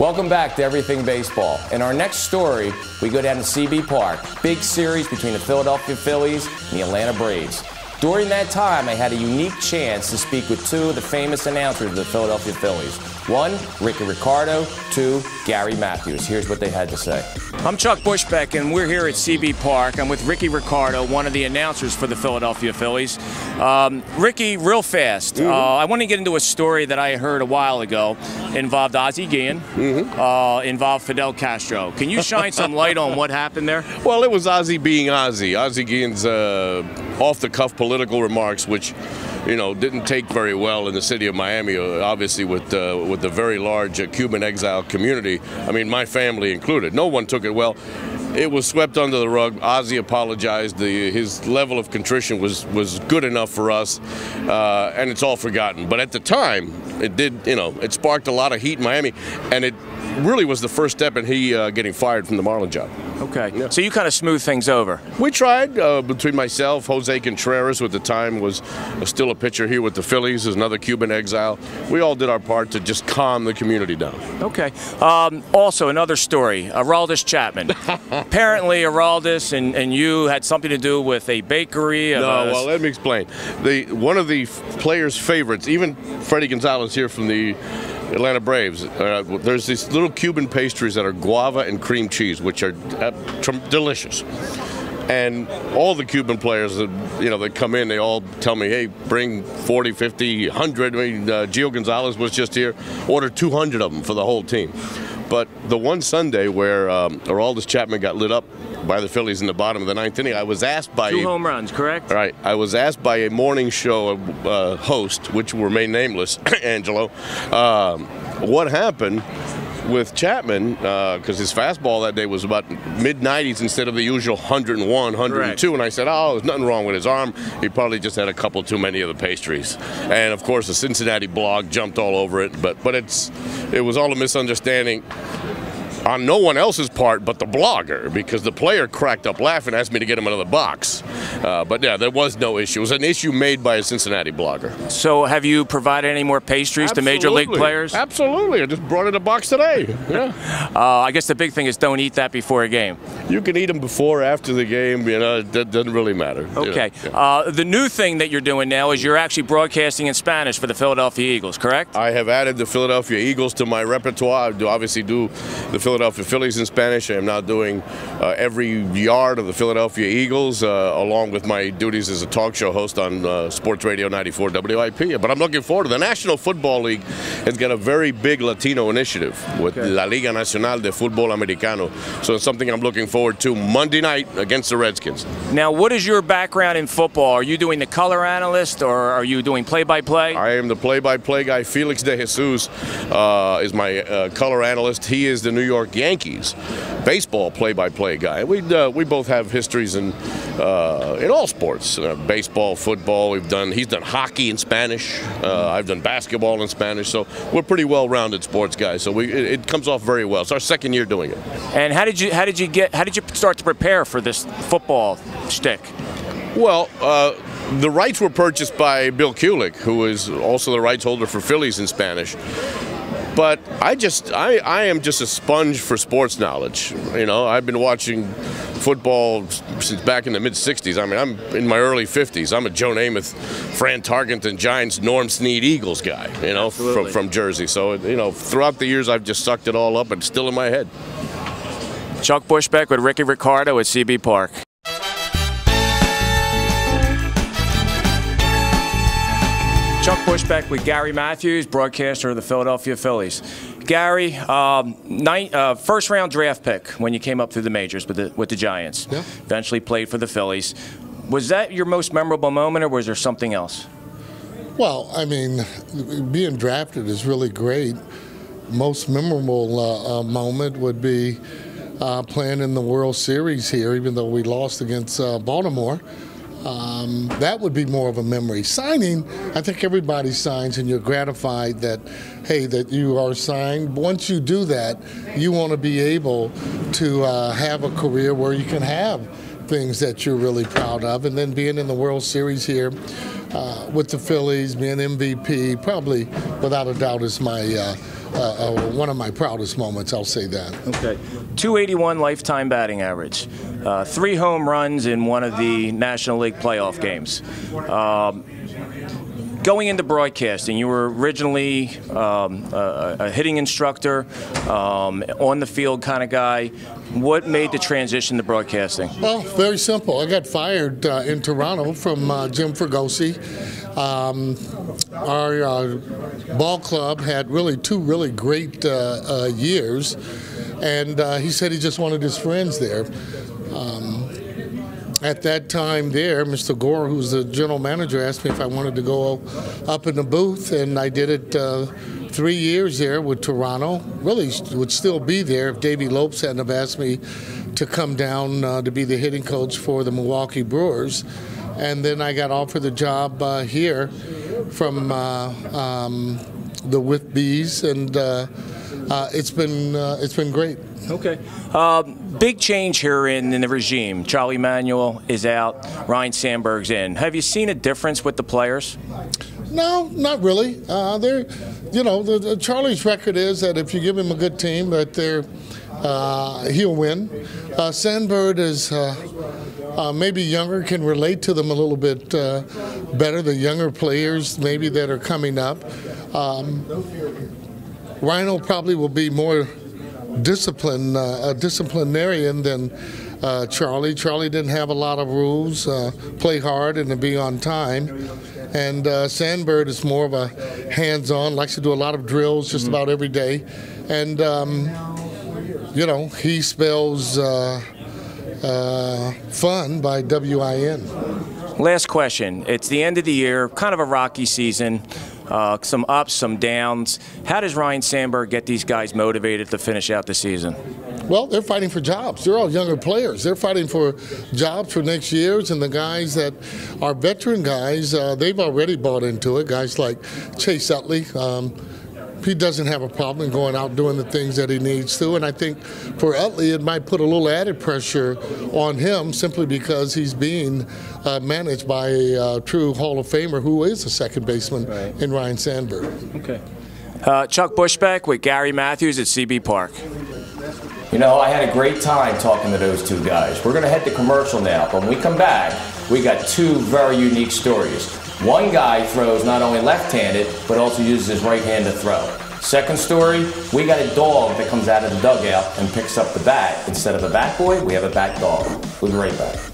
Welcome back to Everything Baseball. In our next story, we go down to CB Park. Big series between the Philadelphia Phillies and the Atlanta Braves. During that time, I had a unique chance to speak with two of the famous announcers of the Philadelphia Phillies. One, Ricardo. Two, Gary Matthews. Here's what they had to say. I'm Chuck Bushbeck, and we're here at CB Park. I'm with Ricardo, one of the announcers for the Philadelphia Phillies. Ricki, real fast, I want to get into a story that I heard a while ago. Involved Ozzie Guillen, involved Fidel Castro. Can you shine some light on what happened there? Well, it was Ozzie being Ozzie. Ozzie Guillen's off-the-cuff political remarks, which, you know, didn't take very well in the city of Miami, obviously with the very large Cuban exile community. I mean, my family included. No one took it well. It was swept under the rug. Ozzie apologized. His level of contrition was good enough for us, and it's all forgotten. But at the time, it did, you know, it sparked a lot of heat in Miami, and it really was the first step in he getting fired from the Marlin job. Okay, yeah. So you kind of smoothed things over. We tried, between myself, Jose Contreras, who at the time was still a pitcher here with the Phillies, is another Cuban exile. We all did our part to just calm the community down. Okay. Also, another story, Aroldis Chapman. Apparently, Aroldis and you had something to do with a bakery. Well, let me explain. One of the players' favorites, even Freddie Gonzalez here from the Atlanta Braves, there's these little Cuban pastries that are guava and cream cheese, which are delicious. And all the Cuban players that, you know, that come in, they all tell me, hey, bring 40, 50, 100. I mean, Gio Gonzalez was just here, ordered 200 of them for the whole team. But the one Sunday where Aroldis Chapman got lit up by the Phillies in the bottom of the ninth inning, I was asked by 2 home runs, correct? Right. I was asked by a morning show host, which will remain nameless, Angelo, what happened with Chapman, because his fastball that day was about mid-90s instead of the usual 101, 102. Right. And I said, oh, there's nothing wrong with his arm. He probably just had a couple too many of the pastries. And, of course, the Cincinnati blog jumped all over it. But it was all a misunderstanding on no one else's part but the blogger, because the player cracked up laughing, asked me to get him another box. But yeah, there was no issue. It was an issue made by a Cincinnati blogger. So have you provided any more pastries to Major League players? Absolutely. I just brought in a box today. Yeah. I guess the big thing is don't eat that before a game. You can eat them before or after the game. You know, that doesn't really matter. Okay. Yeah. The new thing that you're doing now is you're actually broadcasting in Spanish for the Philadelphia Eagles, correct? I have added the Philadelphia Eagles to my repertoire. I obviously do the Philadelphia Phillies in Spanish. I am now doing every yard of the Philadelphia Eagles, along with my duties as a talk show host on Sports Radio 94 WIP. But I'm looking forward to the National Football League. Has got a very big Latino initiative with La Liga Nacional de Fútbol Americano. So it's something I'm looking forward to Monday night against the Redskins. Now, what is your background in football? Are you doing the color analyst, or are you doing play-by-play? I am the play-by-play guy. Felix de Jesus is my color analyst. He is the New York Yankees baseball play-by-play guy. We both have histories in all sports, baseball, football. He's done hockey in Spanish. I've done basketball in Spanish. So we're pretty well-rounded sports guys. So it comes off very well. It's our second year doing it. And how did you start to prepare for this football shtick? Well, the rights were purchased by Bill Kulick, who is also the rights holder for Phillies in Spanish. But I am just a sponge for sports knowledge. You know, I've been watching football since back in the mid-'60s. I mean, I'm in my early 50s. I'm a Joe Namath, Fran Tarkenton Giants, Norm Snead Eagles guy, you know, from Jersey. So, you know, throughout the years, I've just sucked it all up, and it's still in my head. Chuck Bushbeck with Ricardo at CB Park. Chuck Bushbeck with Gary Matthews, broadcaster of the Philadelphia Phillies. Gary, first-round draft pick when you came up through the majors with the Giants. Yeah. Eventually played for the Phillies. Was that your most memorable moment, or was there something else? Well, I mean, being drafted is really great. Most memorable moment would be playing in the World Series here, even though we lost against Baltimore. That would be more of a memory. Signing, I think everybody signs and you're gratified that, hey, that you are signed. Once you do that, you want to be able to have a career where you can have things that you're really proud of. And then being in the World Series here with the Phillies, being MVP, probably without a doubt is my one of my proudest moments, I'll say that. Okay. 281 lifetime batting average. 3 home runs in one of the National League playoff games. Going into broadcasting, you were originally a hitting instructor, on the field kind of guy. What made the transition to broadcasting? Well, very simple. I got fired in Toronto from Jim Fregosi. Our ball club had really 2 really great years, and he said he just wanted his friends there. At that time there, Mr. Gore, who's the general manager, asked me if I wanted to go up in the booth, and I did it 3 years there with Toronto. Really would still be there if Davey Lopes hadn't have asked me to come down to be the hitting coach for the Milwaukee Brewers. And then I got offered the job here from the With Bees, and it's been great. Okay. Big change here in the regime. Charlie Manuel is out. Ryan Sandberg's in. Have you seen a difference with the players? No, not really. Charlie's record is that if you give him a good team, that he'll win. Sandberg is maybe younger, can relate to them a little bit better. The younger players maybe that are coming up. Rhino probably will be more disciplinarian than Charlie. Charlie didn't have a lot of rules, play hard and to be on time. And Sandberg is more of a hands-on, likes to do a lot of drills just about every day. And, he spells fun by W-I-N. Last question. It's the end of the year, kind of a rocky season. Some ups, some downs. How does Ryan Sandberg get these guys motivated to finish out the season? Well, they're fighting for jobs. They're all younger players. They're fighting for jobs for next year's, and the guys that are veteran guys, they've already bought into it. Guys like Chase Utley, he doesn't have a problem going out doing the things that he needs to. And I think for Utley, it might put a little added pressure on him simply because he's being managed by a true Hall of Famer who is a second baseman in Ryan Sandberg. Okay. Chuck Bushbeck with Gary Matthews at CB Park. I had a great time talking to those 2 guys. We're going to head to commercial now. But when we come back, we got 2 very unique stories. One guy throws not only left-handed, but also uses his right hand to throw. Second story, we got a dog that comes out of the dugout and picks up the bat. Instead of a bat boy, we have a bat dog. We'll be right back.